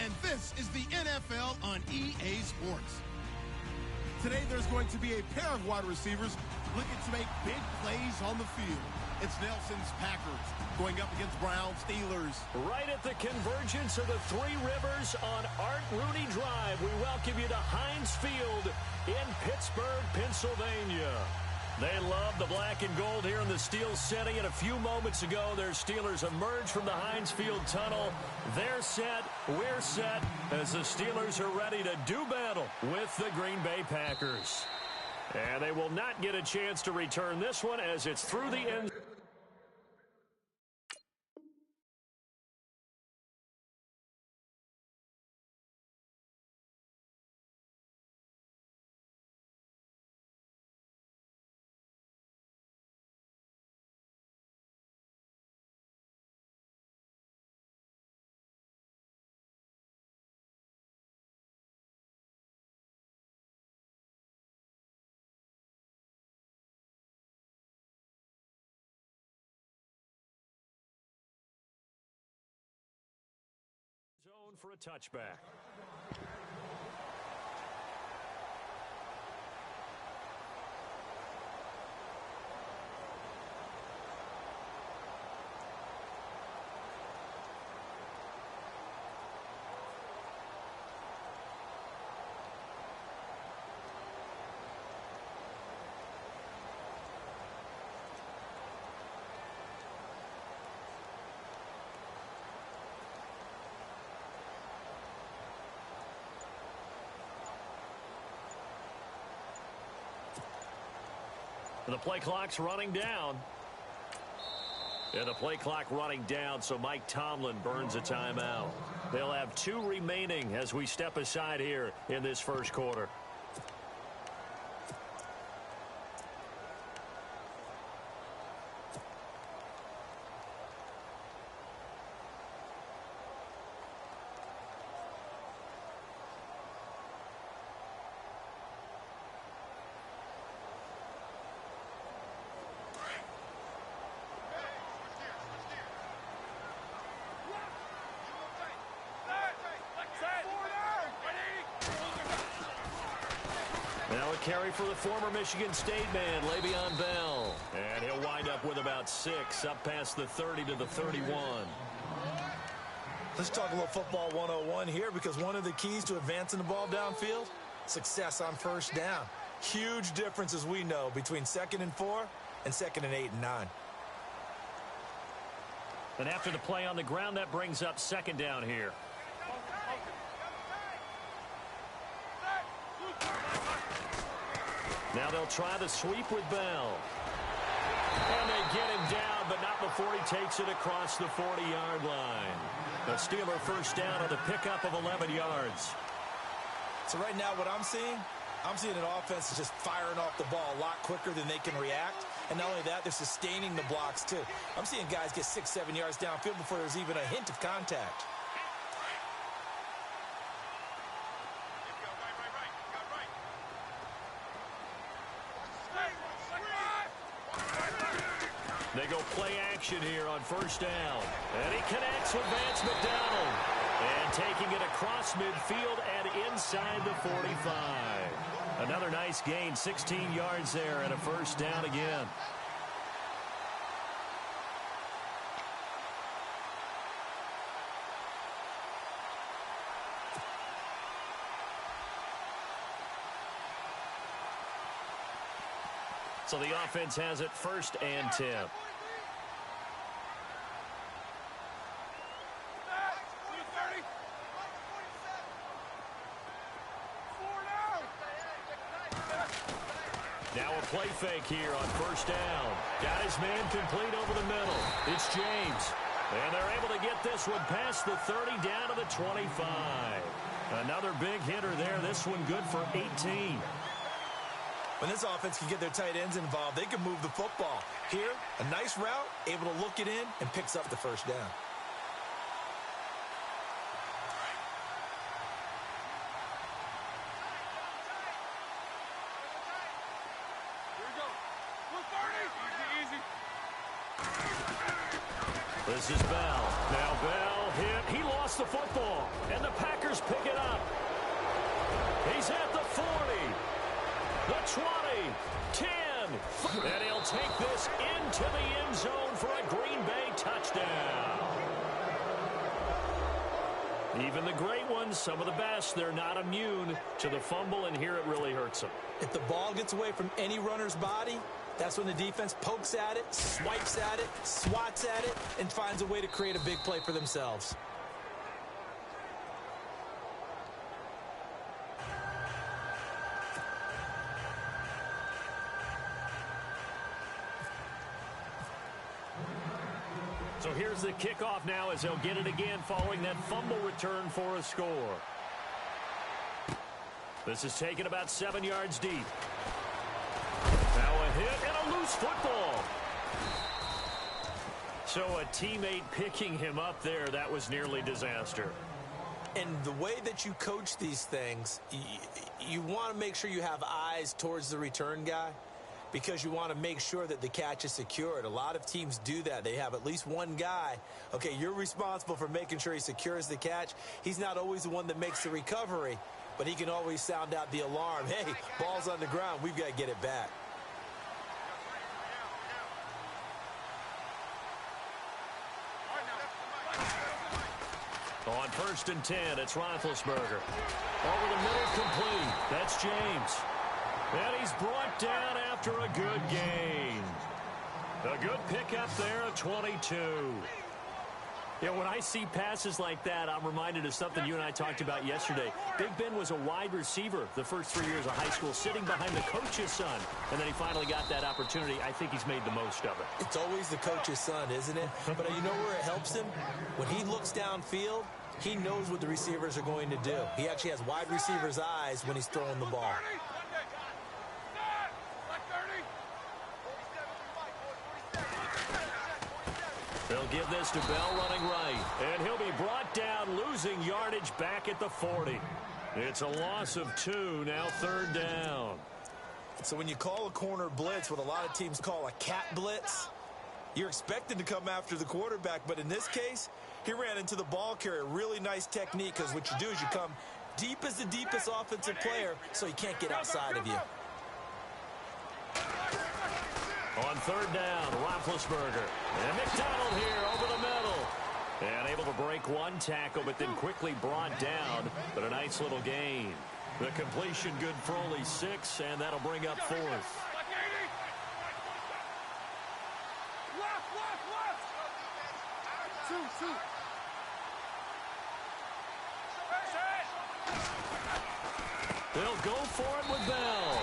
and this is the NFL on EA Sports. Today, there's going to be a pair of wide receivers looking to make big plays on the field. It's Nelson's Packers going up against Browns Steelers. Right at the convergence of the Three Rivers on Art Rooney Drive, we welcome you to Heinz Field in Pittsburgh, Pennsylvania. They love the black and gold here in the Steel City, and a few moments ago, their Steelers emerged from the Heinz Field tunnel. They're set, we're set, as the Steelers are ready to do battle with the Green Bay Packers. And they will not get a chance to return this one as it's through the end. Zone for a touchback. The play clock's running down. And the play clock running down, so Mike Tomlin burns a timeout. They'll have 2 remaining as we step aside here in this first quarter. Now a carry for the former Michigan State man, Le'Veon Bell. And he'll wind up with about 6, up past the 30 to the 31. Let's talk a little football 101 here, because one of the keys to advancing the ball downfield, success on first down. Huge difference, as we know, between 2nd and 4 and 2nd and 8 and 9. And after the play on the ground, that brings up 2nd down here. Now they'll try the sweep with Bell. And they get him down, but not before he takes it across the 40-yard line. The Steeler first down on the pickup of 11 yards. So right now what I'm seeing an offense is just firing off the ball a lot quicker than they can react. And not only that, they're sustaining the blocks too. I'm seeing guys get 6, 7 yards downfield before there's even a hint of contact. They go play action here on first down. And he connects with Vance McDonald. And taking it across midfield and inside the 45. Another nice gain, 16 yards there and a first down again. So the offense has it 1st and 10. Now a play fake here on first down. Got his man complete over the middle. It's James. And they're able to get this one past the 30 down to the 25. Another big hitter there. This one good for 18. When this offense can get their tight ends involved, they can move the football. Here, a nice route, able to look it in, and picks up the first down. This is Bell. Now Bell hit. He lost the football, and the Packers pick it up. He's at the 40, the 20, 10, and he'll take this into the end zone for a Green Bay touchdown. Even the great ones, some of the best, they're not immune to the fumble, and here it really hurts them. If the ball gets away from any runner's body, that's when the defense pokes at it, swipes at it, swats at it, and finds a way to create a big play for themselves. So here's the kickoff now as they'll get it again following that fumble return for a score. This is taken about 7 yards deep. Now a hit and a loose football. So a teammate picking him up there, that was nearly disaster. And the way that you coach these things, you want to make sure you have eyes towards the return guy, because you want to make sure that the catch is secured. A lot of teams do that. They have at least one guy. Okay, you're responsible for making sure he secures the catch. He's not always the one that makes the recovery, but he can always sound out the alarm. Hey, ball's on the ground. We've got to get it back. On 1st and 10, it's Roethlisberger. Over the middle, complete. That's James. And he's brought down after a good gain. A good pickup there at 22. Yeah, when I see passes like that, I'm reminded of something you and I talked about yesterday. Big Ben was a wide receiver the first 3 years of high school, sitting behind the coach's son. And then he finally got that opportunity. I think he's made the most of it. It's always the coach's son, isn't it? But you know where it helps him? When he looks downfield, he knows what the receivers are going to do. He actually has wide receiver's eyes when he's throwing the ball. They'll give this to Bell running right. And he'll be brought down, losing yardage back at the 40. It's a loss of 2, now 3rd down. So when you call a corner blitz, what a lot of teams call a cat blitz, you're expected to come after the quarterback. But in this case, he ran into the ball carrier. Really nice technique, because what you do is you come deep as the deepest offensive player so he can't get outside of you. On 3rd down, Roethlisberger. And McDonald here over the middle. And able to break one tackle, but then quickly brought down. But a nice little gain. The completion good for only 6, and that'll bring up 4th. They'll go for it with Bell.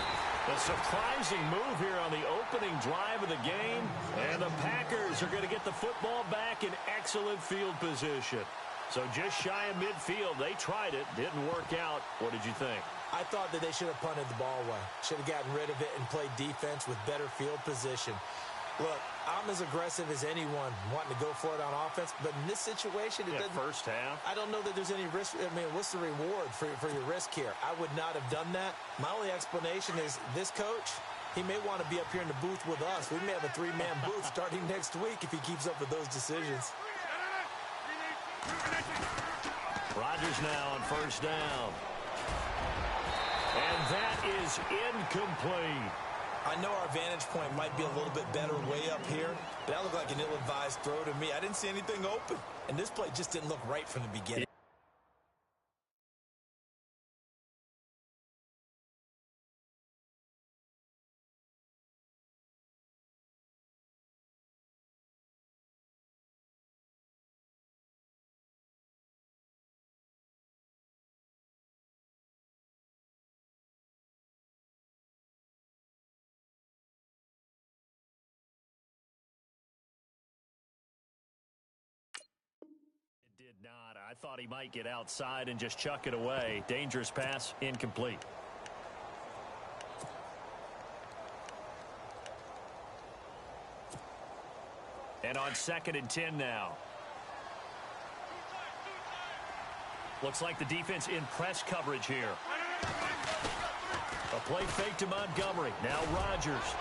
A surprising move here on the opening drive of the game. And the Packers are going to get the football back in excellent field position. So just shy of midfield. They tried it. Didn't work out. What did you think? I thought that they should have punted the ball away. Should have gotten rid of it and played defense with better field position. Look, I'm as aggressive as anyone wanting to go for it on offense, but in this situation, it doesn't. First half. I don't know that there's any risk. I mean, what's the reward for your risk here? I would not have done that. My only explanation is this coach, he may want to be up here in the booth with us. We may have a 3-man booth starting next week if he keeps up with those decisions. Rodgers now on 1st down. And that is incomplete. I know our vantage point might be a little bit better way up here, but that looked like an ill-advised throw to me. I didn't see anything open, and this play just didn't look right from the beginning. Did not. I thought he might get outside and just chuck it away. Dangerous pass, incomplete. And on 2nd and 10 now. Looks like the defense in press coverage here. A play fake to Montgomery. Now Rodgers.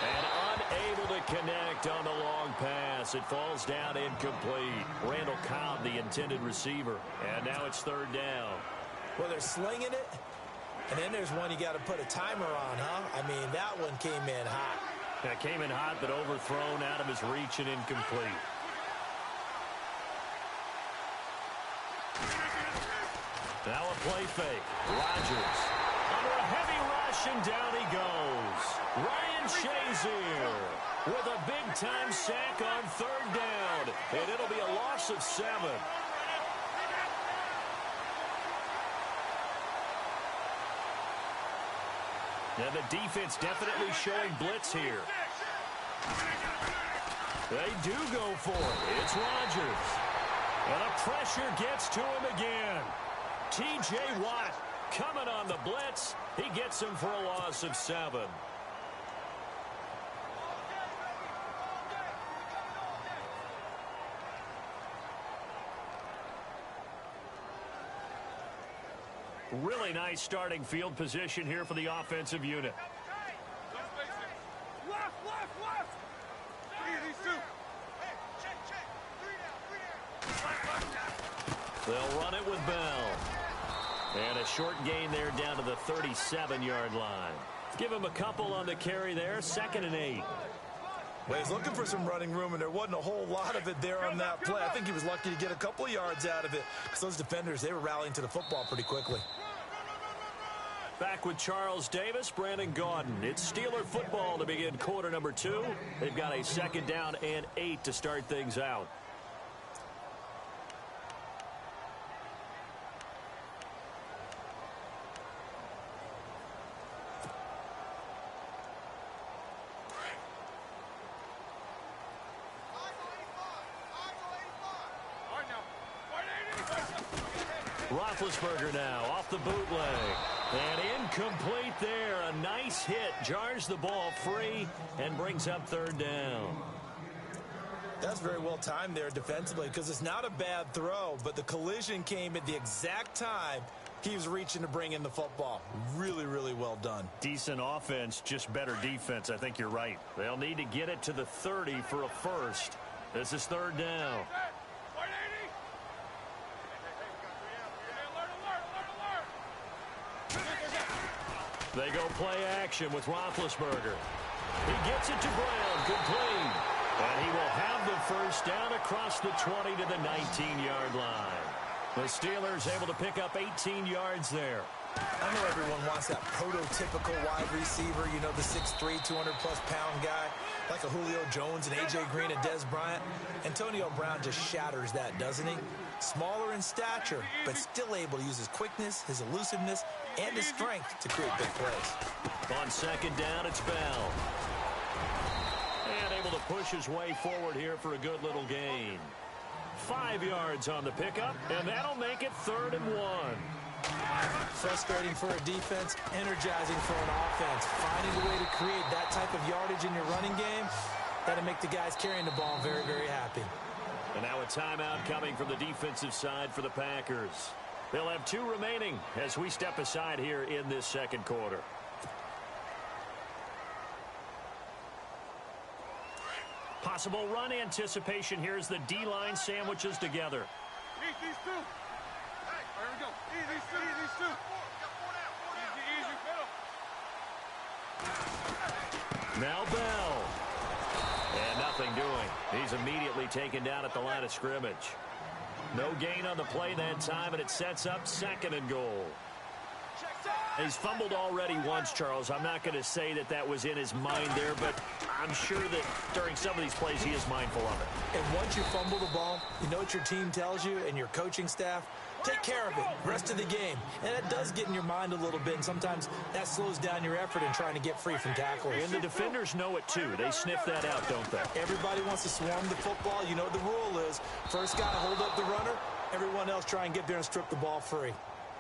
And unable to connect on the long pass. pass. It falls down incomplete. Randall Cobb, the intended receiver. And now it's third down. Well, they're slinging it. And then there's one you got to put a timer on, huh? I mean, that one came in hot. That came in hot, but overthrown out of his reach and incomplete. Now a play fake. Rodgers under a heavy rush, and down he goes. Ryan Shazier with a big-time sack on third down, and it'll be a loss of 7. And the defense definitely showing blitz here. They do go for it. It's Rodgers. And the pressure gets to him again. T.J. Watt coming on the blitz. He gets him for a loss of 7. Really nice starting field position here for the offensive unit. They'll run it with Bell. And a short gain there down to the 37-yard line. Give him a couple on the carry there. 2nd and 8. Well, he's looking for some running room, and there wasn't a whole lot of it there on that play. I think he was lucky to get a couple of yards out of it, because those defenders, they were rallying to the football pretty quickly. Back with Charles Davis, Brandon Gaudin. It's Steeler football to begin quarter number 2. They've got a 2nd down and 8 to start things out. Roethlisberger now off the bootleg. And incomplete there. A nice hit. Jars the ball free and brings up third down. That's very well timed there defensively, because it's not a bad throw, but the collision came at the exact time he was reaching to bring in the football. Really, really well done. Decent offense, just better defense. I think you're right. They'll need to get it to the 30 for a first. This is third down. They go play action with Roethlisberger. He gets it to Brown, complete. And he will have the first down across the 20 to the 19-yard line. The Steelers able to pick up 18 yards there. I know everyone wants that prototypical wide receiver, you know, the 6'3", 200-plus pound guy, like a Julio Jones and A.J. Green and Dez Bryant. Antonio Brown just shatters that, doesn't he? Smaller in stature, but still able to use his quickness, his elusiveness, and his strength to create big plays. On 2nd down, it's Bell. And able to push his way forward here for a good little gain. 5 yards on the pickup, and that'll make it 3rd and 1. Frustrating for a defense, energizing for an offense. Finding a way to create that type of yardage in your running game, that'll make the guys carrying the ball very, very happy. And now a timeout coming from the defensive side for the Packers. They'll have 2 remaining as we step aside here in this 2nd quarter. Possible run anticipation here as the D-line sandwiches together. These 2. Hey, here we go. These 2. Easy. Now Bell. And nothing doing. He's immediately taken down at the line of scrimmage. No gain on the play that time, and it sets up 2nd and goal. He's fumbled already once, Charles. I'm not going to say that that was in his mind there, but I'm sure that during some of these plays he is mindful of it. And once you fumble the ball, you know what your team tells you and your coaching staff? Take care of it, rest of the game. And that does get in your mind a little bit, and sometimes that slows down your effort in trying to get free from tacklers. And the defenders know it too. They sniff that out, don't they? Everybody wants to swarm the football. You know what the rule is. First guy to hold up the runner, everyone else try and get there and strip the ball free.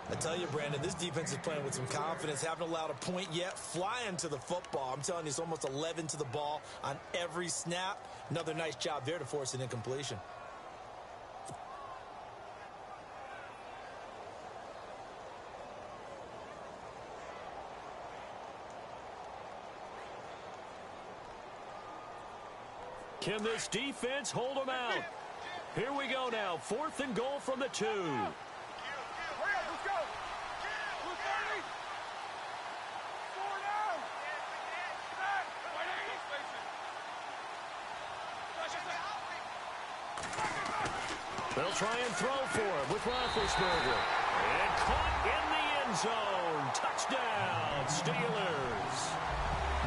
I tell you, Brandon, this defense is playing with some confidence. Haven't allowed a point yet. Flying to the football. I'm telling you, it's almost 11 to the ball on every snap. Another nice job there to force an incompletion. Can this defense hold them out? Here we go now. 4th and goal from the 2. Hurry up, let's go. 230. 4 down. They'll try and throw for him with Roethlisberger. And caught in the end zone. Touchdown, Steelers.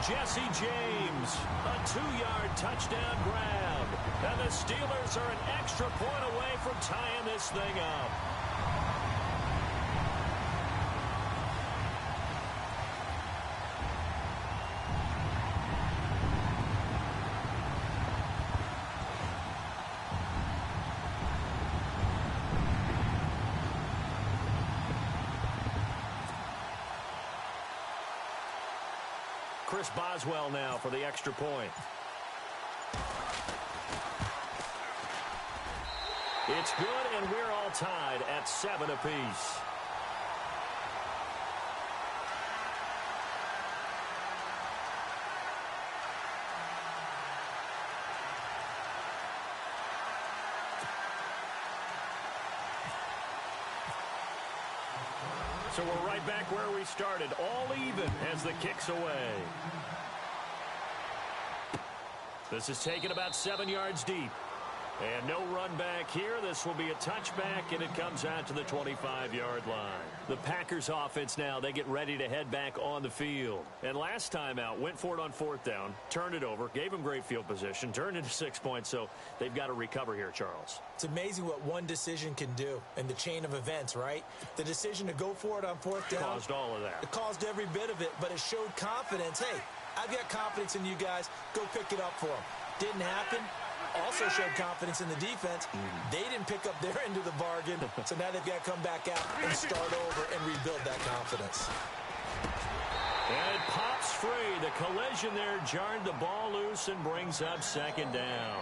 Jesse James, a 2-yard touchdown grab. And the Steelers are an extra point away from tying this thing up. Chris Boswell now for the extra point. It's good, and we're all tied at 7 apiece. So we're right back where we started, all even as the kick's away. This is taken about 7 yards deep. And no run back here. This will be a touchback, and it comes out to the 25-yard line. The Packers offense now, they get ready to head back on the field. And last time out, went for it on 4th down, turned it over, gave them great field position, turned into 6 points, so they've got to recover here, Charles. It's amazing what one decision can do in the chain of events, right? The decision to go for it on 4th down. Caused all of that. It caused every bit of it, but it showed confidence. Hey, I've got confidence in you guys. Go pick it up for them. Didn't happen. Also showed confidence in the defense. They didn't pick up their end of the bargain, so now they've got to come back out and start over and rebuild that confidence. And it pops free. The collision there jarred the ball loose and brings up 2nd down.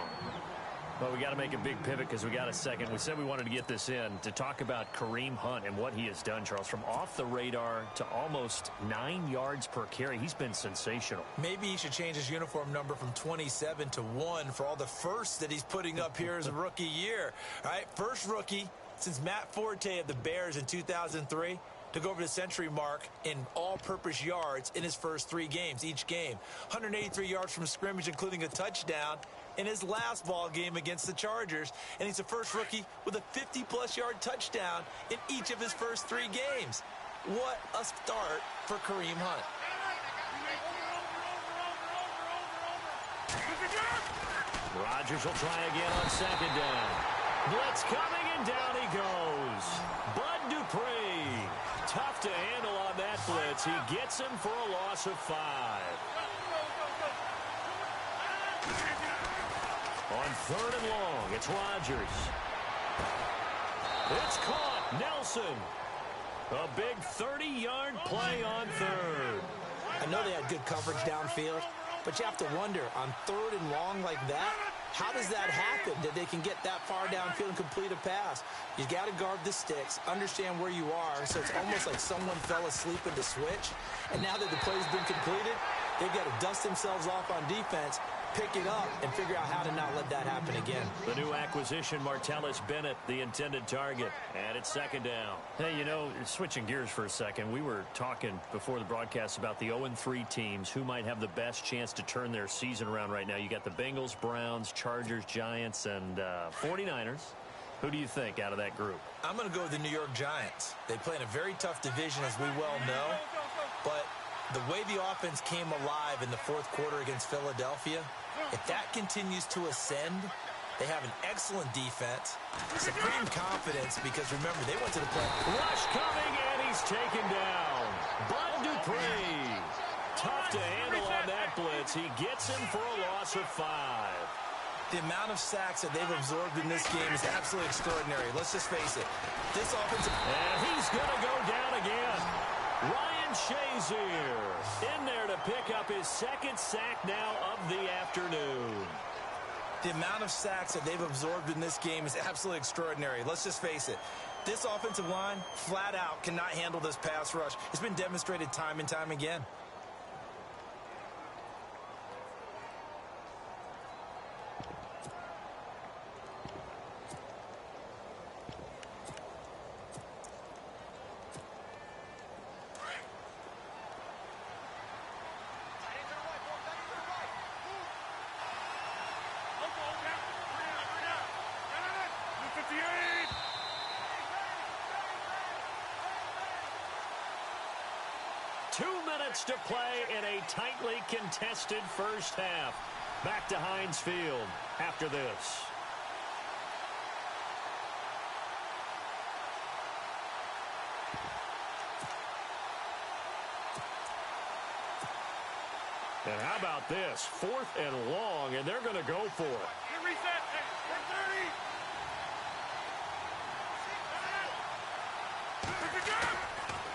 Well, we got to make a big pivot because we got a second. We said we wanted to get this in to talk about Kareem Hunt and what he has done, Charles. From off the radar to almost 9 yards per carry. He's been sensational. Maybe he should change his uniform number from 27 to 1 for all the firsts that he's putting up here as a rookie year. All right, first rookie since Matt Forte of the Bears in 2003 to go over the century mark in all-purpose yards in his first 3 games, each game. 183 yards from scrimmage, including a touchdown in his last ball game against the Chargers. And he's the first rookie with a 50-plus yard touchdown in each of his first 3 games. What a start for Kareem Hunt. Rodgers will try again on 2nd down. Blitz coming, and down he goes. Bud Dupree. Tough to handle on that blitz. He gets him for a loss of 5. On 3rd and long, it's Rodgers. It's caught. Nelson. A big 30-yard play on 3rd. I know they had good coverage downfield, but you have to wonder, on 3rd and long like that, how does that happen that they can get that far downfield and complete a pass? You got to guard the sticks, understand where you are, so it's almost like someone fell asleep at the switch. And now that the play's been completed, they've got to dust themselves off on defense, pick it up, and figure out how to not let that happen again. The new acquisition, Martellus Bennett, the intended target. And it's 2nd down. Hey, you know, switching gears for a second, we were talking before the broadcast about the 0-3 teams who might have the best chance to turn their season around right now. You got the Bengals, Browns, Chargers, Giants, and 49ers. Who do you think out of that group? I'm going to go with the New York Giants. They play in a very tough division, as we well know, but the way the offense came alive in the 4th quarter against Philadelphia, if that continues to ascend, they have an excellent defense, supreme confidence, because remember, they went to the play. Rush coming, and he's taken down. Bud Dupree. Tough to handle on that blitz. He gets him for a loss of 5. The amount of sacks that they've absorbed in this game is absolutely extraordinary. Let's just face it. This offensive... And he's going to go down again. Ryan Shazier in there to pick up his 2nd sack now of the afternoon. The amount of sacks that they've absorbed in this game is absolutely extraordinary. Let's just face it. This offensive line, flat out, cannot handle this pass rush. It's been demonstrated time and time again. minutes to play in a tightly contested first half. Back to Heinz Field after this. And how about this? 4th and long, and they're going to go for it. Reset. 430.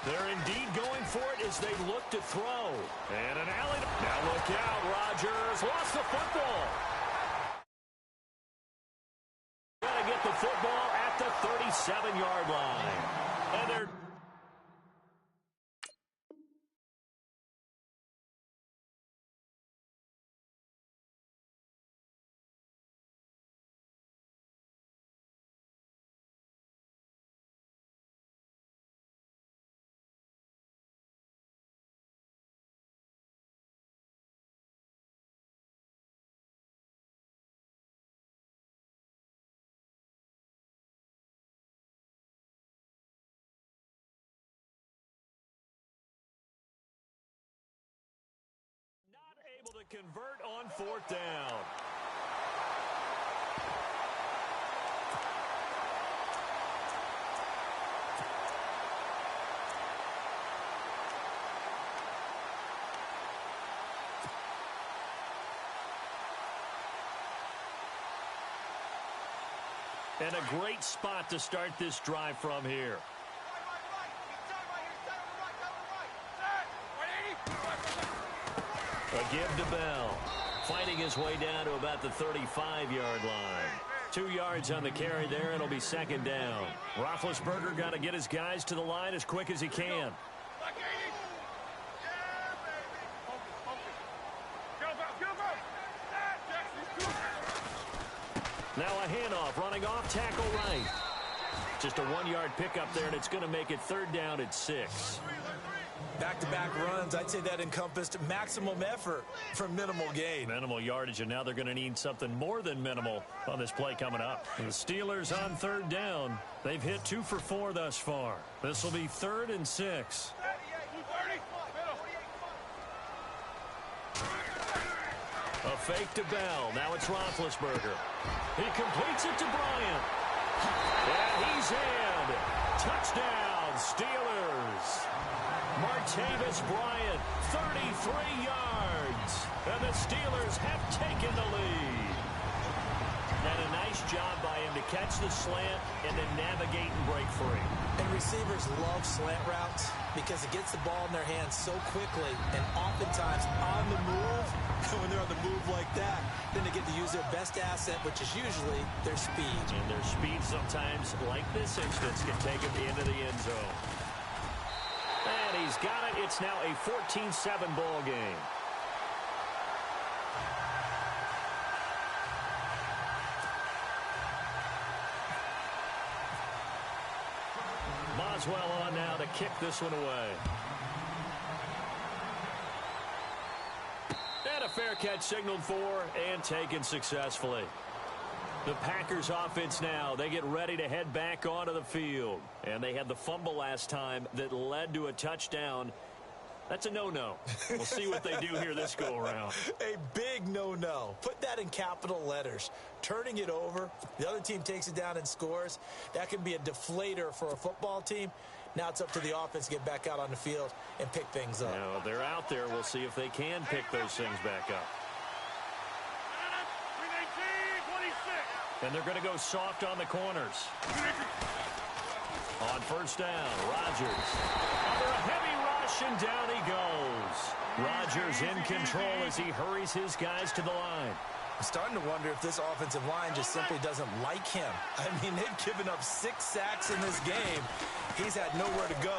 They're indeed going for it as they look to throw. And an alley. Now look out. Rodgers lost the football. Got to get the football at the 37-yard line. And they're... able to convert on 4th down. And a great spot to start this drive from here. A give to Bell. Fighting his way down to about the 35-yard line. 2 yards on the carry there. It'll be 2nd down. Roethlisberger got to get his guys to the line as quick as he can. Now a handoff, running off tackle right. Just a 1-yard pickup there, and it's going to make it 3rd down at 6. Back-to-back runs, I'd say that encompassed maximum effort for minimal gain. Minimal yardage, and now they're going to need something more than minimal on this play coming up. The Steelers on 3rd down. They've hit 2 for 4 thus far. This will be 3rd and 6. A fake to Bell. Now it's Roethlisberger. He completes it to Bryant. And he's in. Touchdown, Steelers. Martavis Bryant, 33 yards. And the Steelers have taken the lead. And a nice job by him to catch the slant and then navigate and break free. And receivers love slant routes because it gets the ball in their hands so quickly and oftentimes on the move. And when they're on the move like that, then they get to use their best asset, which is usually their speed. And their speed sometimes, like this instance, can take them into the end zone. And he's got it. It's now a 14-7 ball game. Boswell on now to kick this one away. And a fair catch signaled for and taken successfully. The Packers offense now, they get ready to head back onto the field. And they had the fumble last time that led to a touchdown. That's a no-no. We'll see what they do here this go-around. A big no-no. Put that in capital letters. Turning it over, the other team takes it down and scores. That can be a deflator for a football team. Now it's up to the offense to get back out on the field and pick things up. Now, they're out there. We'll see if they can pick those things back up. And they're going to go soft on the corners. On 1st down, Rodgers. Under a heavy rush, and down he goes. Rodgers in control as he hurries his guys to the line. I'm starting to wonder if this offensive line just simply doesn't like him. I mean, they've given up 6 sacks in this game. He's had nowhere to go,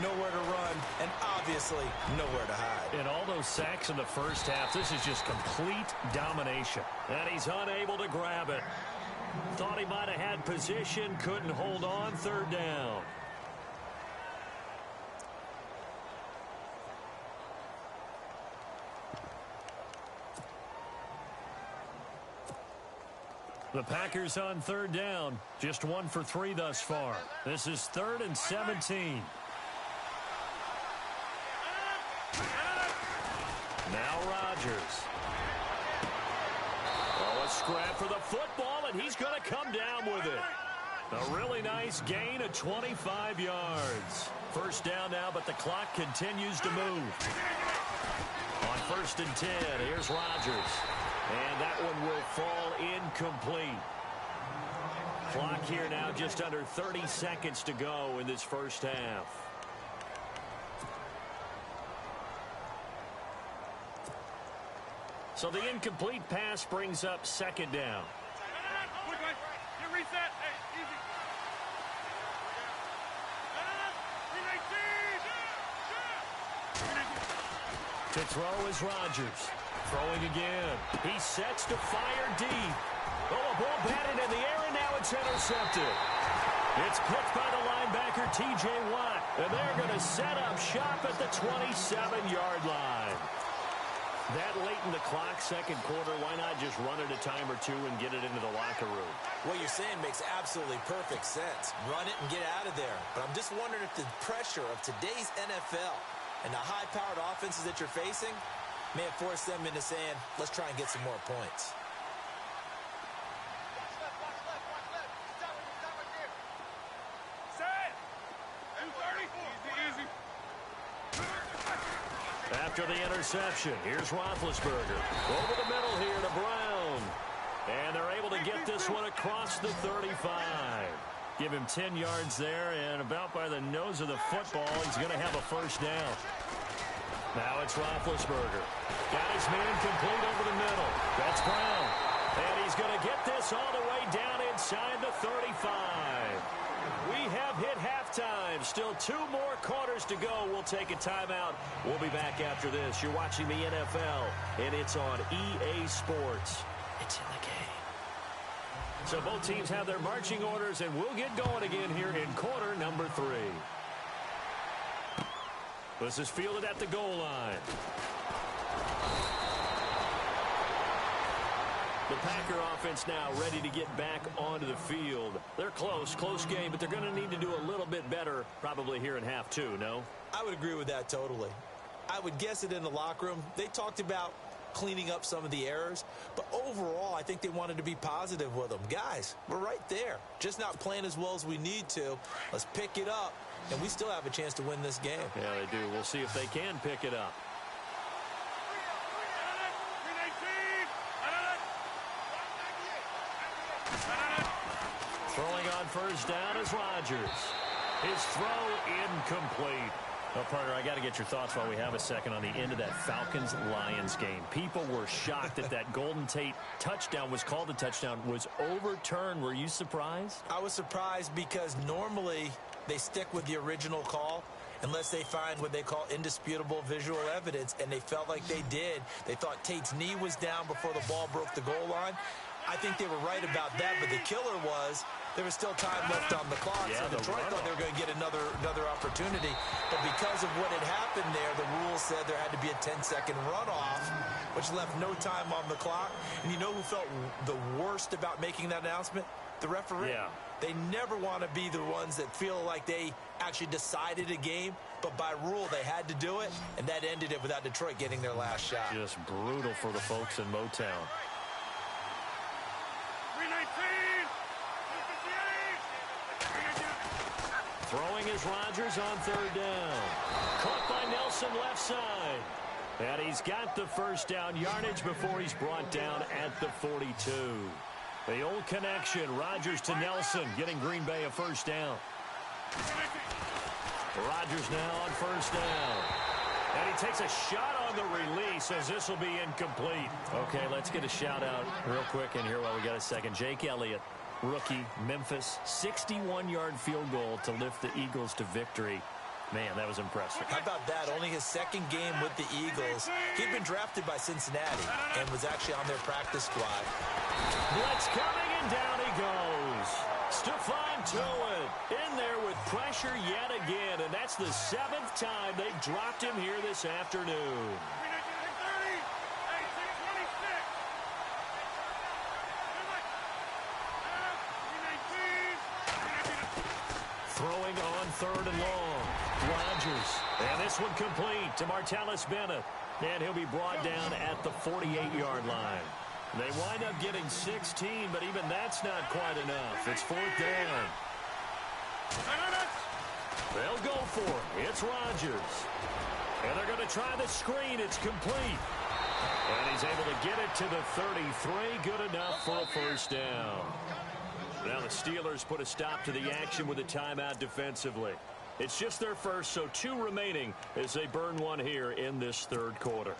nowhere to run, and obviously nowhere to hide. And all those sacks in the first half, this is just complete domination. And he's unable to grab it. Thought he might have had position, couldn't hold on. 3rd down. The Packers on 3rd down. Just 1 for 3 thus far. This is 3rd and 17. Rodgers. Oh, a scrap for the football, and he's going to come down with it. A really nice gain of 25 yards. First down now, but the clock continues to move. On 1st and 10, here's Rodgers. And that one will fall incomplete. Clock here now just under 30 seconds to go in this first half. So the incomplete pass brings up 2nd down. Quick, you reset. Hey, easy. To throw is Rodgers. Throwing again. He sets to fire deep. Oh, a ball batted in the air, and now it's intercepted. It's picked by the linebacker, T.J. Watt. And they're going to set up shop at the 27-yard line. That late in the clock, 2nd quarter, why not just run it a time or two and get it into the locker room? What you're saying makes absolutely perfect sense. Run it and get out of there. But I'm just wondering if the pressure of today's NFL and the high-powered offenses that you're facing may have forced them into saying, let's try and get some more points. After the interception, here's Roethlisberger. Over the middle here to Brown. And they're able to get this one across the 35. Give him 10 yards there, and about by the nose of the football, he's going to have a first down. Now it's Roethlisberger. Got his man complete over the middle. That's Brown. And he's going to get this all the way down inside the 35. We have hit halftime. Still 2 more quarters to go. We'll take a timeout. We'll be back after this. You're watching the NFL, and it's on EA Sports. It's in the game. So both teams have their marching orders, and we'll get going again here in quarter number 3. This is fielded at the goal line. The Packer offense now ready to get back onto the field. They're close game, but they're going to need to do a little bit better probably here in half 2, no? I would agree with that totally. I would guess it in the locker room. They talked about cleaning up some of the errors, but overall, I think they wanted to be positive with them. Guys, we're right there. Just not playing as well as we need to. Let's pick it up, and we still have a chance to win this game. Yeah, they do. We'll see if they can pick it up. Throwing on first down is Rodgers. His throw incomplete. Well, partner, I got to get your thoughts while we have a second on the end of that Falcons-Lions game. People were shocked that that Golden Tate touchdown was called a touchdown, was overturned. Were you surprised? I was surprised because normally they stick with the original call unless they find what they call indisputable visual evidence, and they felt like they did. They thought Tate's knee was down before the ball broke the goal line. I think they were right about that, but the killer was there was still time left on the clock, so Detroit thought they were going to get another opportunity. But because of what had happened there, the rules said there had to be a 10-second runoff, which left no time on the clock. And you know who felt the worst about making that announcement? The referee. Yeah. They never want to be the ones that feel like they actually decided a game, but by rule they had to do it, and that ended it without Detroit getting their last shot. Just brutal for the folks in Motown. Throwing is Rodgers on third down. Caught by Nelson left side. And he's got the first down yardage before he's brought down at the 42. The old connection, Rodgers to Nelson, getting Green Bay a first down. Rodgers now on first down. And he takes a shot on the release as this will be incomplete. Okay, let's get a shout out real quick in here while we got a second. Jake Elliott, rookie, Memphis, 61-yard field goal to lift the Eagles to victory. Man, that was impressive. How about that? Only his second game with the Eagles. He'd been drafted by Cincinnati and was actually on their practice squad. Blitz coming, and down he goes. Stephon Tuitt in there with pressure yet again, and that's the 7th time they've dropped him here this afternoon. Throwing on third and long. Rodgers. And this one complete to Martellus Bennett. And he'll be brought down at the 48-yard line. They wind up getting 16, but even that's not quite enough. It's 4th down. They'll go for it. It's Rodgers. And they're going to try the screen. It's complete. And he's able to get it to the 33. Good enough for a first down. Now the Steelers put a stop to the action with a timeout defensively. It's just their first, so 2 remaining as they burn one here in this 3rd quarter.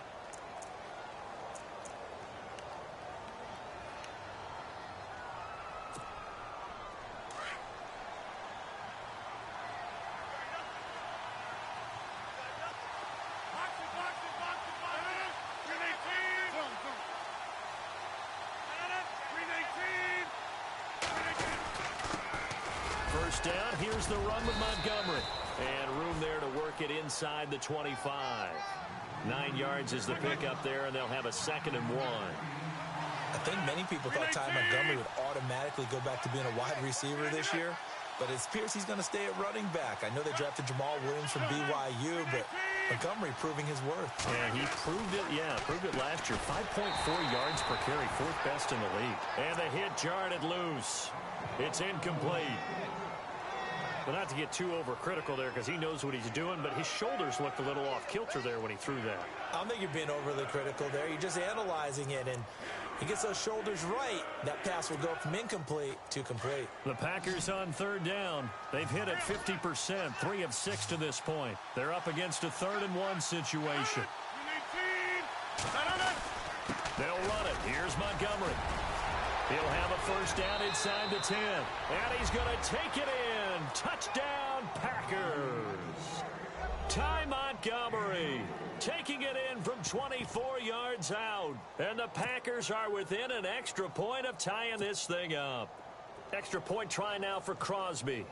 First down, here's the run with Montgomery. And room there to work it inside the 25. 9 yards is the pickup there, and they'll have a 2nd and 1. I think many people thought Ty Montgomery would automatically go back to being a wide receiver this year, but it appears he's going to stay at running back. I know they drafted Jamal Williams from BYU, but Montgomery proving his worth. Yeah, he proved it last year. 5.4 yards per carry, 4th best in the league. And the hit jarred it loose. It's incomplete. But not to get too overcritical there because he knows what he's doing, but his shoulders looked a little off kilter there when he threw that. I don't think you're being overly critical there. You're just analyzing it, and he gets those shoulders right. That pass will go from incomplete to complete. The Packers on 3rd down. They've hit it 50%, 3 of 6 to this point. They're up against a 3rd and 1 situation. They'll run it. Here's Montgomery. He'll have a first down inside the 10. And he's going to take it in. Touchdown, Packers. Ty Montgomery taking it in from 24 yards out. And the Packers are within an extra point of tying this thing up. Extra point try now for Crosby.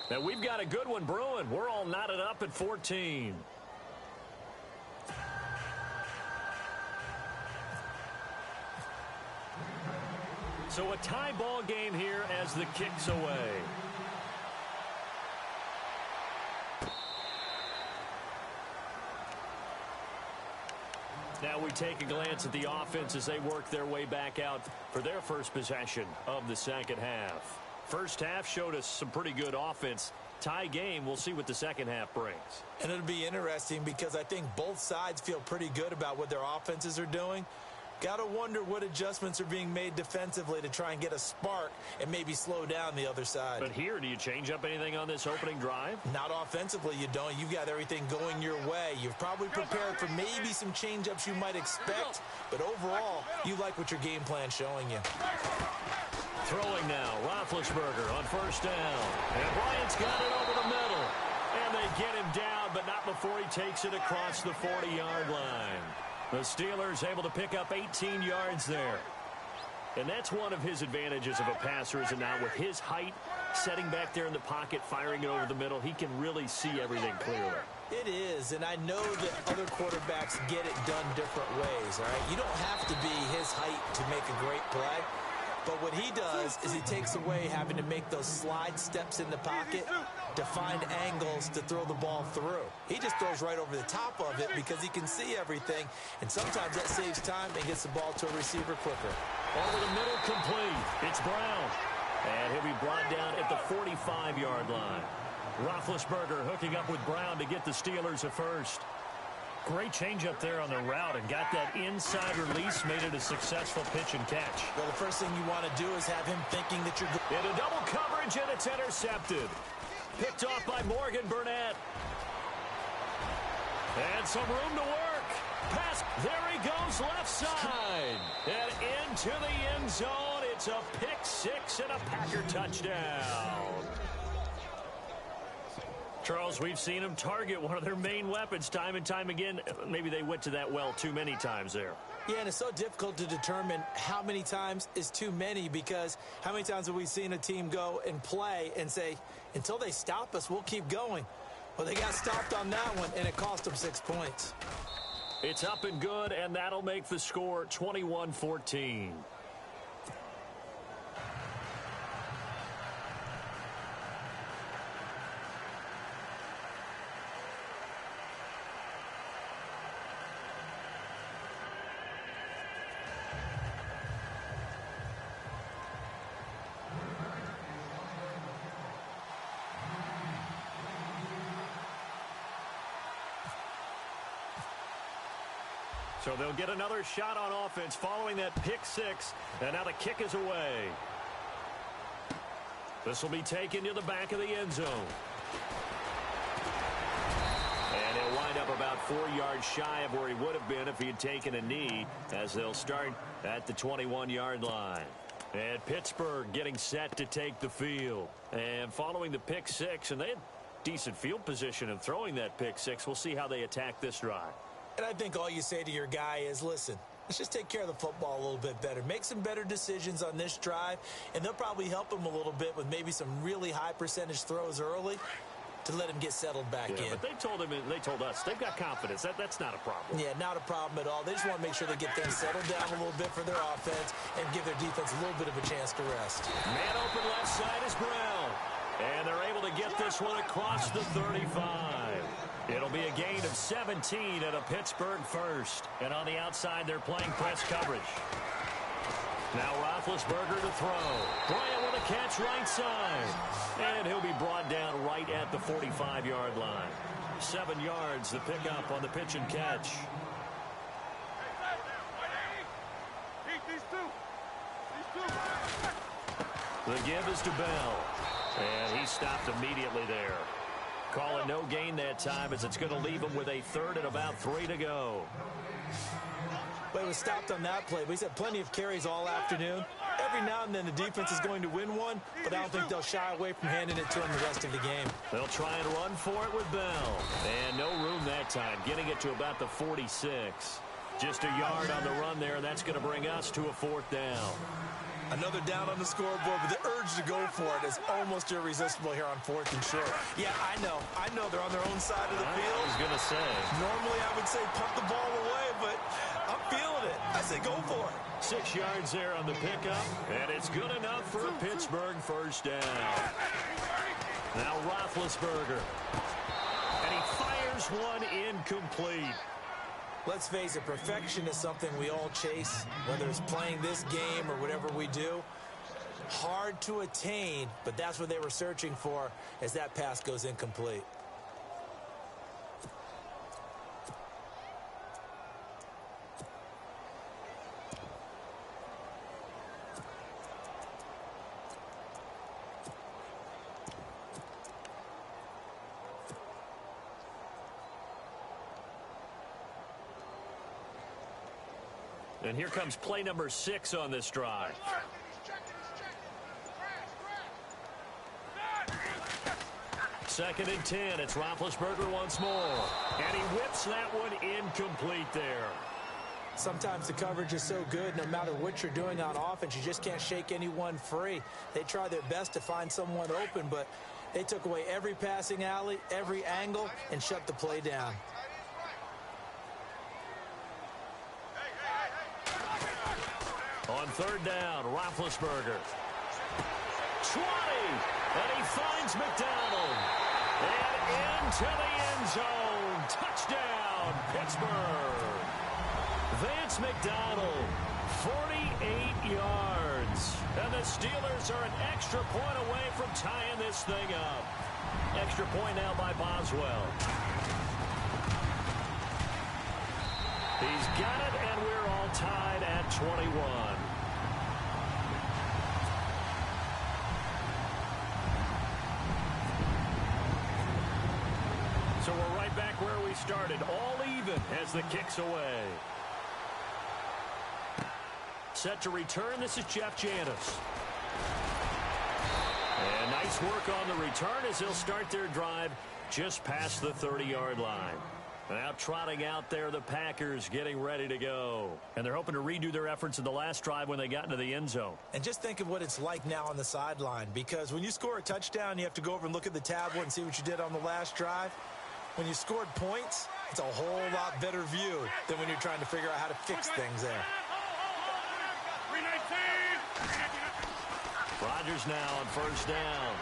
Now we've got a good one brewing. We're all knotted up at 14. So a tie ball game here as the kick's away. Now we take a glance at the offense as they work their way back out for their first possession of the 2nd half. First half showed us some pretty good offense. Tie game, we'll see what the 2nd half brings. And it'll be interesting because I think both sides feel pretty good about what their offenses are doing. Got to wonder what adjustments are being made defensively to try and get a spark and maybe slow down the other side. But here, do you change up anything on this opening drive? Not offensively, you don't. You've got everything going your way. You've probably prepared for maybe some change-ups you might expect, but overall, you like what your game plan's showing you. Throwing now, Roethlisberger on first down. And Bryant's got it over the middle. And they get him down, but not before he takes it across the 40-yard line. The Steelers able to pick up 18 yards there. And that's one of his advantages of a passer, is it not? With his height, setting back there in the pocket, firing it over the middle, he can really see everything clearly. It is, and I know that other quarterbacks get it done different ways, all right? You don't have to be his height to make a great play. But what he does is he takes away having to make those slide steps in the pocket to find angles to throw the ball through. He just throws right over the top of it because he can see everything, and sometimes that saves time and gets the ball to a receiver quicker. Over the middle, complete. It's Brown. And he'll be brought down at the 45-yard line. Roethlisberger hooking up with Brown to get the Steelers a first. Great change up there on the route and got that inside release, made it a successful pitch and catch. Well, the first thing you want to do is have him thinking that you're good. Into double coverage, and it's intercepted. Picked off by Morgan Burnett. And some room to work. Pass. There he goes, left side. And into the end zone. It's a pick six and a Packer touchdown. Charles, we've seen them target one of their main weapons time and time again. Maybe they went to that well too many times there. Yeah, and it's so difficult to determine how many times is too many, because how many times have we seen a team go and play and say, until they stop us, we'll keep going. Well, they got stopped on that one, and it cost them 6 points. It's up and good, and that'll make the score 21-14. So they'll get another shot on offense following that pick six. And now the kick is away. This will be taken to the back of the end zone. And he'll wind up about 4 yards shy of where he would have been if he had taken a knee, as they'll start at the 21-yard line. And Pittsburgh getting set to take the field. And following the pick six, and they had decent field position in throwing that pick six. We'll see how they attack this drive. And I think all you say to your guy is, listen, let's just take care of the football a little bit better. Make some better decisions on this drive, and they'll probably help him a little bit with maybe some really high percentage throws early to let him get settled back in. But they told us they've got confidence. That's not a problem. Yeah, not a problem at all. They just want to make sure they get things settled down a little bit for their offense and give their defense a little bit of a chance to rest. Man open left side is Brown. And they're able to get this one across the 35. It'll be a gain of 17 and a Pittsburgh first. And on the outside, they're playing press coverage. Now Roethlisberger to throw. Bryant with a catch right side. And he'll be brought down right at the 45-yard line. 7 yards the pickup on the pitch and catch. The give is to Bell. And he stopped immediately there. Call it no gain that time, as it's going to leave him with a third and about 3 to go. But it was stopped on that play. But he's had plenty of carries all afternoon. Every now and then the defense is going to win one, but I don't think they'll shy away from handing it to him the rest of the game. They'll try and run for it with Bell. And no room that time, getting it to about the 46. Just a yard on the run there. That's going to bring us to a 4th down. Another down on the scoreboard, but the urge to go for it is almost irresistible here on 4th and short. Yeah, I know they're on their own side of the field. I was going to say. Normally I would say punt the ball away, but I'm feeling it. I say go for it. 6 yards there on the pickup, and it's good enough for a Pittsburgh first down. Now Roethlisberger. And he fires one incomplete. Let's face it, perfection is something we all chase, whether it's playing this game or whatever we do. Hard to attain, but that's what they were searching for as that pass goes incomplete. And here comes play number 6 on this drive. Second and 10. It's Roethlisberger once more. And he whips that one incomplete there. Sometimes the coverage is so good, no matter what you're doing on offense, you just can't shake anyone free. They try their best to find someone open, but they took away every passing alley, every angle, and shut the play down. On 3rd down, Roethlisberger. 20, and he finds McDonald. And into the end zone. Touchdown, Pittsburgh. Vance McDonald, 48 yards. And the Steelers are an extra point away from tying this thing up. Extra point now by Boswell. He's got it, and we're all tied at 21. So we're right back where we started, all even as the kick's away. Set to return, this is Jeff Janis. And nice work on the return as they'll start their drive just past the 30-yard line. Now trotting out there, the Packers getting ready to go. And they're hoping to redo their efforts in the last drive when they got into the end zone. And just think of what it's like now on the sideline, because when you score a touchdown, you have to go over and look at the tablet and see what you did on the last drive. When you scored points, it's a whole lot better view than when you're trying to figure out how to fix things there. Rodgers now on 1st down.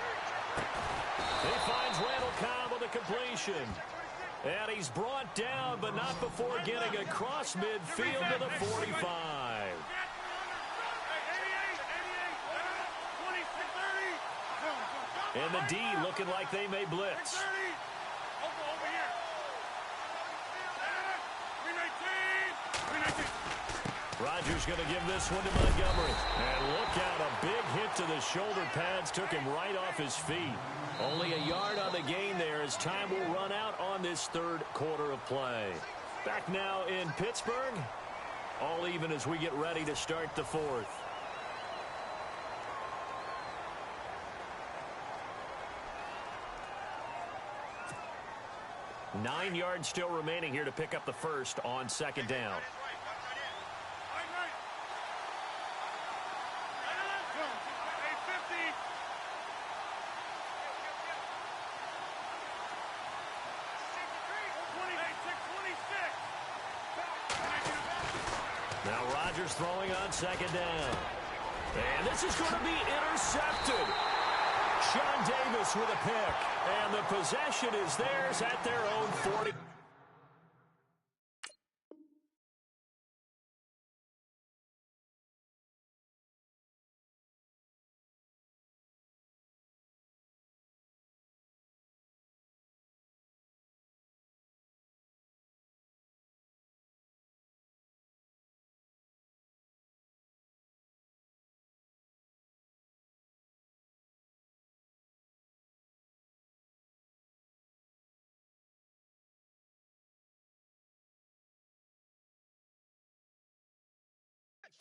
He finds Randall Cobb with a completion. And he's brought down, but not before getting across midfield to the 45. And the D looking like they may blitz. Rodgers going to give this one to Montgomery. And look out, a big hit to the shoulder pads took him right off his feet. Only a yard on the gain there as time will run out on this third quarter of play. Back now in Pittsburgh. All even as we get ready to start the fourth. Nine yards still remaining here to pick up the first on second down. Now Rodgers throwing on second down. And this is going to be intercepted. Sean Davis with a pick. And the possession is theirs at their own 40.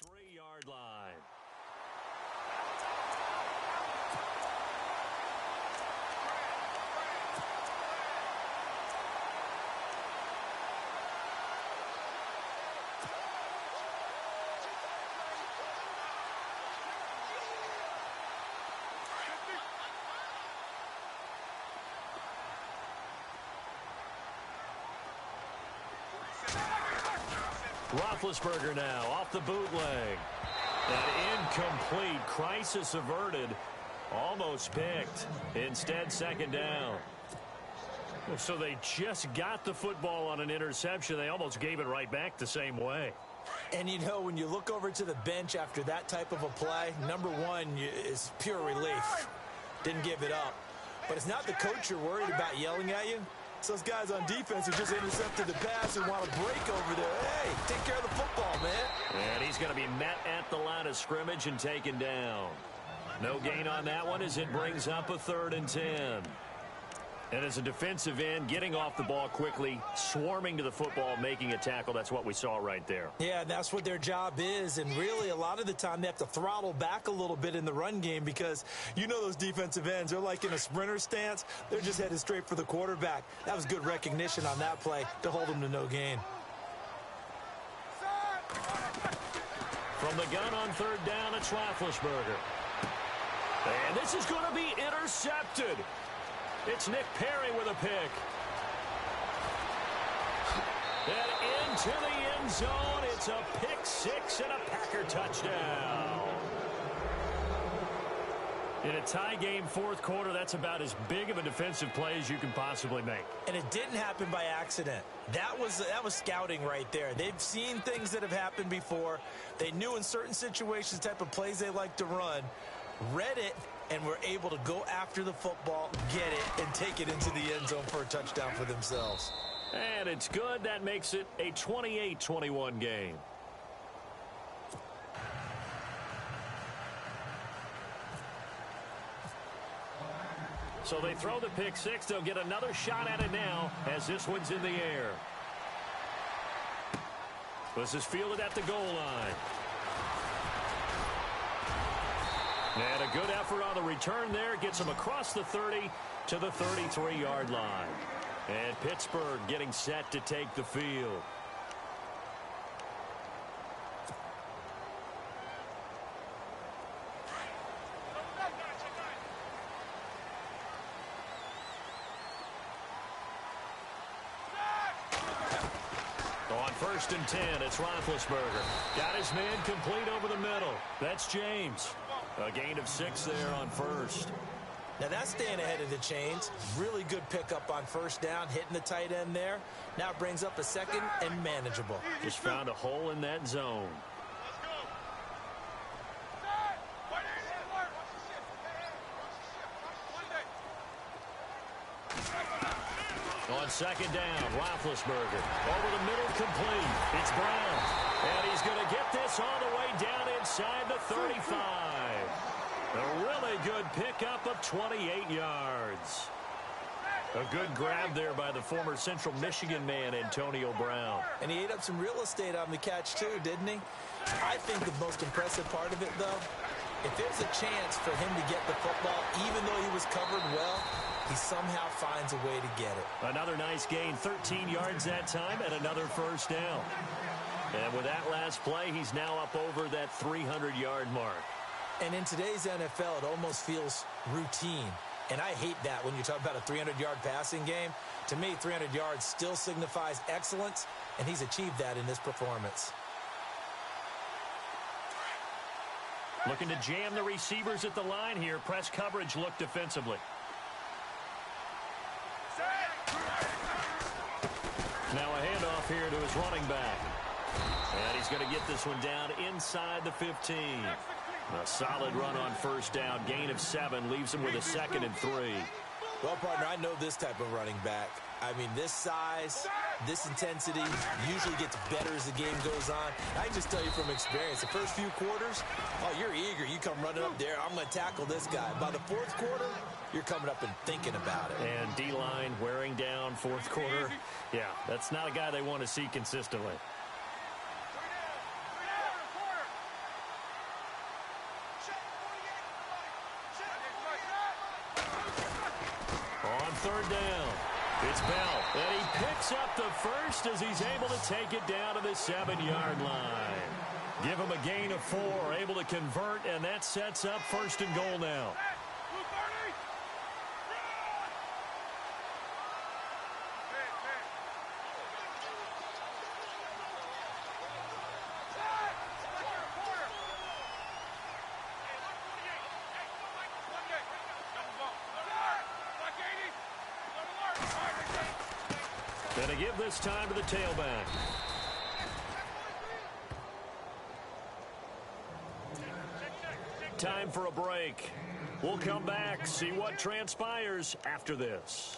Three-yard line. Roethlisberger now off the bootleg. An incomplete, crisis averted, almost picked. Instead, second down. So they just got the football on an interception. They almost gave it right back the same way. And, you know, when you look over to the bench after that type of a play, number one is pure relief. Didn't give it up. But it's not the coach you're worried about yelling at you. It's those guys on defense who just intercepted the pass and want to break over there. Hey, take care of the football, man. And he's going to be met at the line of scrimmage and taken down. No gain on that one as it brings up a 3rd and 10. And as a defensive end, getting off the ball quickly, swarming to the football, making a tackle, that's what we saw right there. Yeah, that's what their job is. And really, a lot of the time, they have to throttle back a little bit in the run game because you know those defensive ends, they're like in a sprinter stance. They're just headed straight for the quarterback. That was good recognition on that play to hold them to no gain. From the gun on 3rd down, it's Roethlisberger. And this is going to be intercepted. It's Nick Perry with a pick. And into the end zone. It's a pick six and a Packer touchdown. In a tie game 4th quarter, that's about as big of a defensive play as you can possibly make. And it didn't happen by accident. That was scouting right there. They've seen things that have happened before. They knew in certain situations the type of plays they like to run. Read it. And were able to go after the football, get it, and take it into the end zone for a touchdown for themselves. And it's good. That makes it a 28-21 game. So they throw the pick six. They'll get another shot at it now as this one's in the air. This is fielded at the goal line. And a good effort on the return there. Gets him across the 30 to the 33-yard line. And Pittsburgh getting set to take the field. On 1st and 10, it's Roethlisberger. Got his man complete over the middle. That's James. A gain of 6 there on 1st. Now that's staying ahead of the chains. Really good pickup on 1st down, hitting the tight end there. Now it brings up a 2nd and manageable. Just found a hole in that zone. On 2nd down, Roethlisberger over the middle, complete. It's Brown, and he's going to get this all the way down inside the 35. A really good pickup of 28 yards. A good grab there by the former Central Michigan man, Antonio Brown. And he ate up some real estate on the catch, too, didn't he? I think the most impressive part of it, though, if there's a chance for him to get the football, even though he was covered well, he somehow finds a way to get it. Another nice gain, 13 yards that time, and another first down. And with that last play, he's now up over that 300-yard mark. And in today's NFL, it almost feels routine. And I hate that when you talk about a 300-yard passing game. To me, 300 yards still signifies excellence, and he's achieved that in this performance. Looking to jam the receivers at the line here. Press coverage look defensively. Now a handoff here to his running back. And he's going to get this one down inside the 15. A solid run on first down. Gain of 7 leaves him with a 2nd and 3. Well, partner, I know this type of running back. I mean, this size, this intensity usually gets better as the game goes on. I can just tell you from experience, the first few quarters, oh, you're eager. You come running up there, I'm going to tackle this guy. By the fourth quarter, you're coming up and thinking about it. And D-line wearing down fourth quarter. Yeah, that's not a guy they want to see consistently. On third down, it's Bell, and he picks up the first as he's able to take it down to the 7-yard line. Give him a gain of 4, able to convert, and that sets up 1st and goal now. Going to give this time to the tailback. Time for a break. We'll come back, see what transpires after this.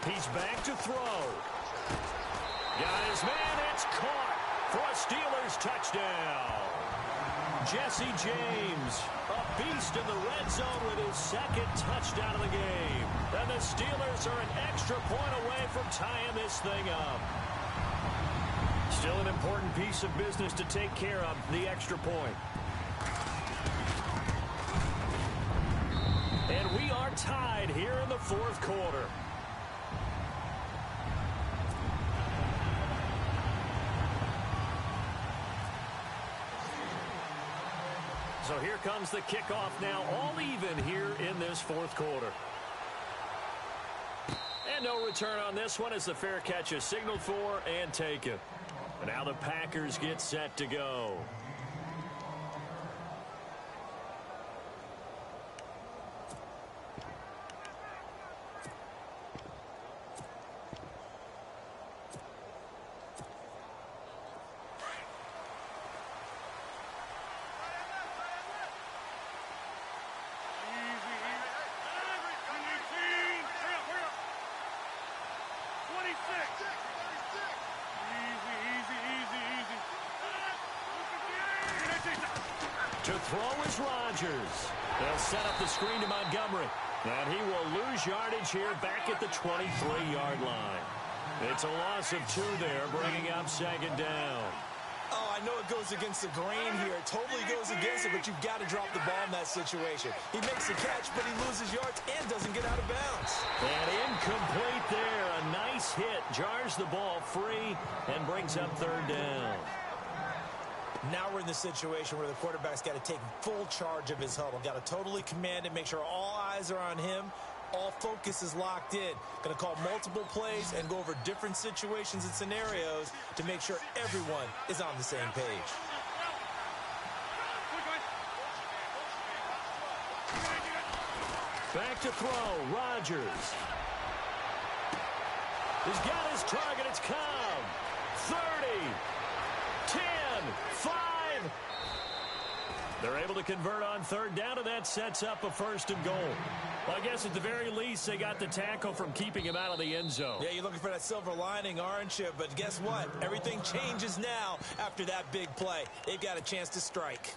He's back to throw. Got his man. It's caught for a Steelers touchdown. Jesse James, a beast in the red zone with his 2nd touchdown of the game. And the Steelers are an extra point away from tying this thing up. Still an important piece of business to take care of, the extra point. And we are tied here in the 4th quarter. So here comes the kickoff now, all even here in this 4th quarter. And no return on this one as the fair catch is signaled for and taken. And now the Packers get set to go. To throw is Rodgers. They'll set up the screen to Montgomery. And he will lose yardage here back at the 23-yard line. It's a loss of 2 there, bringing up 2nd down. Oh, I know it goes against the grain here. It totally goes against it, but you've got to drop the ball in that situation. He makes the catch, but he loses yards and doesn't get out of bounds. And incomplete there. A nice hit. Jars the ball free and brings up 3rd down. Now we're in the situation where the quarterback's got to take full charge of his huddle. Got to totally command it, make sure all eyes are on him. All focus is locked in. Going to call multiple plays and go over different situations and scenarios to make sure everyone is on the same page. Back to throw, Rodgers. He's got his target. It's Cobb. 30, 10, 5. They're able to convert on third down, and that sets up a 1st and goal. Well, I guess at the very least, they got the tackle from keeping him out of the end zone. Yeah, you're looking for that silver lining, aren't you? But guess what? Everything changes now after that big play. They've got a chance to strike.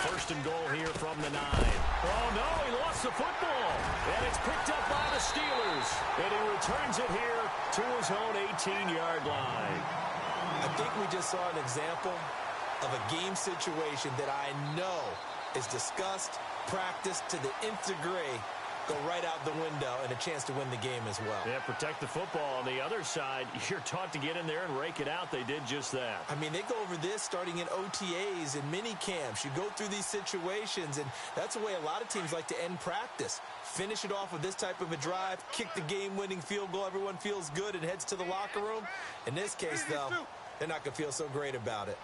First and goal here from the 9. Oh, no, he lost the football. And it's picked up by the Steelers. And he returns it here to his own 18-yard line. I think we just saw an example of a game situation that I know is discussed, practiced to the nth degree, go right out the window, and a chance to win the game as well. Yeah, protect the football. On the other side, you're taught to get in there and rake it out. They did just that. I mean, they go over this starting in OTAs and mini camps. You go through these situations, and that's the way a lot of teams like to end practice. Finish it off with this type of a drive, kick the game-winning field goal. Everyone feels good and heads to the locker room. In this case, though, they're not going to feel so great about it.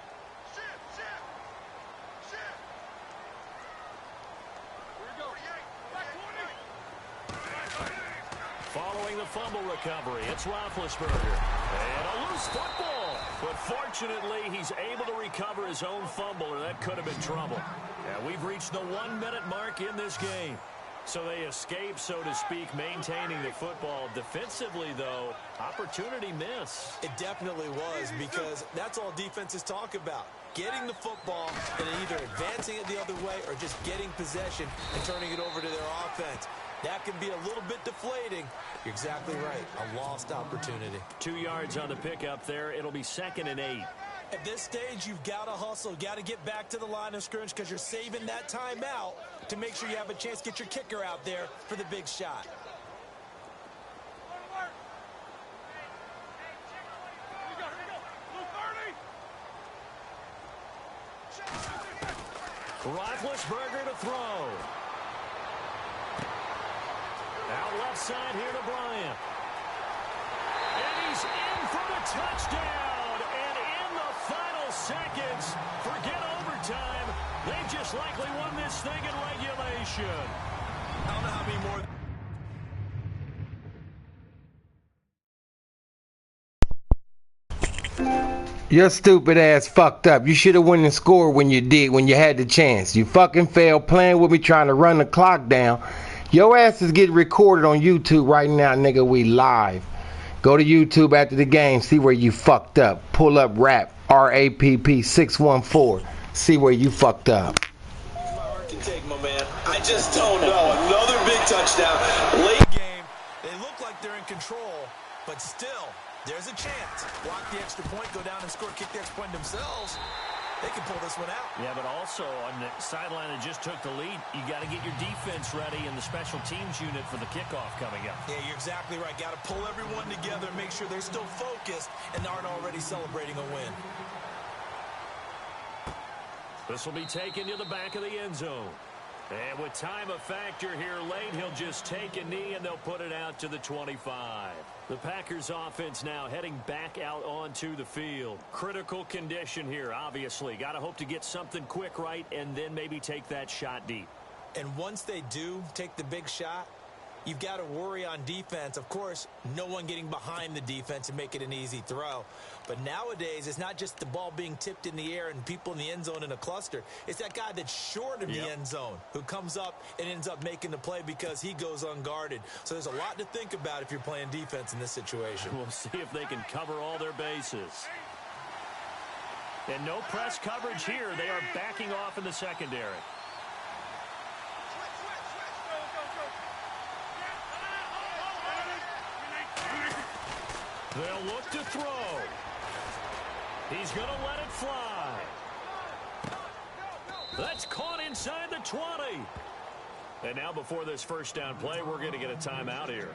Following the fumble recovery, it's Roethlisberger. And a loose football. But fortunately, he's able to recover his own fumble, or that could have been trouble. Yeah, we've reached the 1-minute mark in this game. So they escape, so to speak, maintaining the football. Defensively, though, opportunity miss. It definitely was, because that's all defenses talk about. Getting the football and either advancing it the other way or just getting possession and turning it over to their offense. That can be a little bit deflating. You're exactly right. A lost opportunity. 2 yards on the pickup there. It'll be 2nd and 8. At this stage, you've got to hustle. Got to get back to the line of scrimmage because you're saving that time out to make sure you have a chance to get your kicker out there for the big shot. Roethlisberger to throw. Out left side here to Bryant. And he's in for the touchdown. And in the final seconds, forget overtime. They've just likely won this thing in regulation. I don't know how many more. Your stupid ass fucked up. You should have went and scored when you had the chance. You fucking failed playing with me trying to run the clock down. Your ass is getting recorded on YouTube right now, nigga. We live. Go to YouTube after the game. See where you fucked up. Pull up Rapp, Rapp614. See where you fucked up. My heart can take, my man. I just don't know. Another big touchdown. Late game. They look like they're in control, but still, there's a chance. Block the extra point, go down and score, kick the extra point themselves. They can pull this one out. Yeah, but also on the sideline that just took the lead, you got to get your defense ready and the special teams unit for the kickoff coming up. Yeah, you're exactly right. Got to pull everyone together and make sure they're still focused and aren't already celebrating a win. This will be taken to the back of the end zone. And with time a factor here late, he'll just take a knee and they'll put it out to the 25. The Packers offense now heading back out onto the field. Critical condition here, obviously. Got to hope to get something quick right and then maybe take that shot deep. And once they do take the big shot, you've got to worry on defense. Of course, no one getting behind the defense and make it an easy throw. But nowadays, it's not just the ball being tipped in the air and people in the end zone in a cluster. It's that guy that's short of the end zone who comes up and ends up making the play because he goes unguarded. So there's a lot to think about if you're playing defense in this situation. We'll see if they can cover all their bases. And no press coverage here. They are backing off in the secondary. They'll look to throw. He's going to let it fly. That's caught inside the 20. And now before this first down play, we're going to get a timeout here,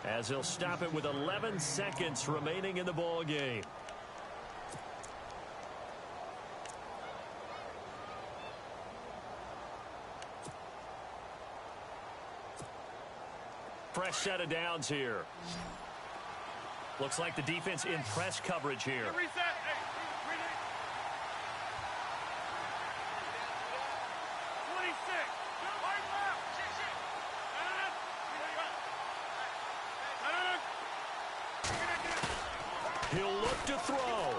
as he'll stop it with 11 seconds remaining in the ball game. Fresh set of downs here. Looks like the defense in press coverage here. Reset. Hey, read it. 26. Right left. He'll look to throw.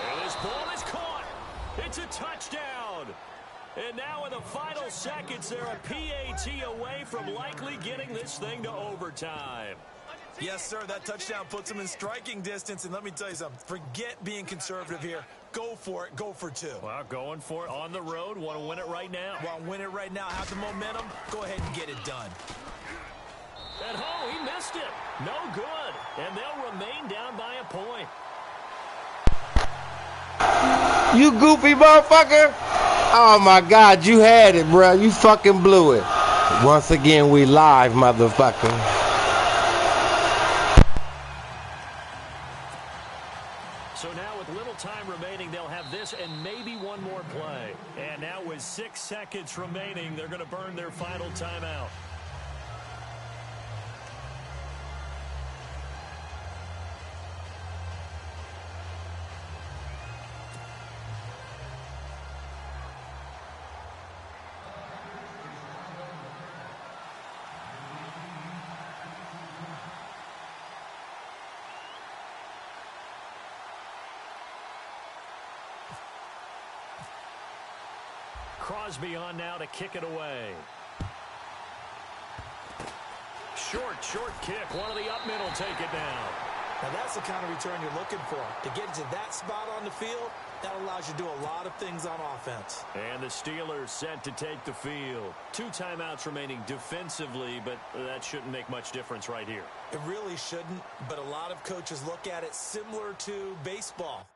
And his ball is caught. It's a touchdown. And now in the final seconds, they're a PAT away from likely getting this thing to overtime. Yes, sir, that touchdown puts them in striking distance. And let me tell you something, forget being conservative here. Go for it, go for two. Well, going for it on the road. Want to win it right now? Want to win it right now, have the momentum, go ahead and get it done. At home, he missed it. No good. And they'll remain down by a point. You goofy motherfucker. Oh, my God. You had it, bro. You fucking blew it. Once again, we live, motherfucker. So now with little time remaining, they'll have this and maybe one more play. And now with 6 seconds remaining, they're going to burn their final timeout. Crosby on now to kick it away. Short kick. One of the up middle take it down. Now that's the kind of return you're looking for. To get to that spot on the field, that allows you to do a lot of things on offense. And the Steelers set to take the field. 2 timeouts remaining defensively, but that shouldn't make much difference right here. It really shouldn't, but a lot of coaches look at it similar to baseball.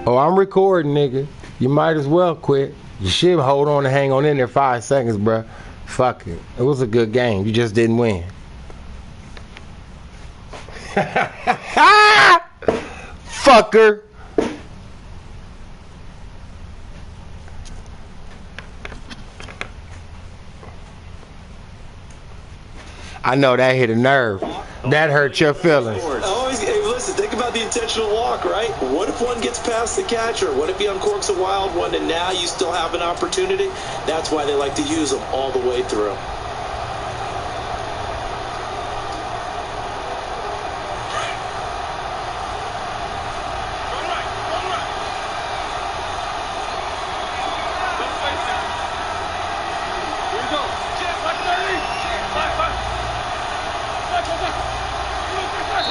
Oh, I'm recording, nigga. You might as well quit. You should hold on and hang on in there 5 seconds, bruh. Fuck it. It was a good game. You just didn't win. Fucker. I know that hit a nerve. That hurt your feelings. Hey, listen, think about the intentional walk, right? What if one gets past the catcher? What if he uncorks a wild one and now you still have an opportunity? That's why they like to use them all the way through.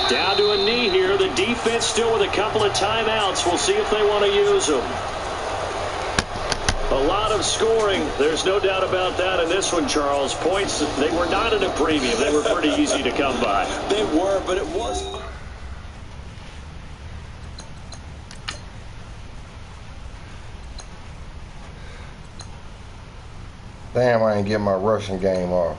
Down to a knee here. The defense still with a couple of timeouts. We'll see if they want to use them. A lot of scoring. There's no doubt about that in this one, Charles. Points, they were not at a premium. They were pretty easy to come by. They were, but it was... Damn, I ain't get my Russian game off.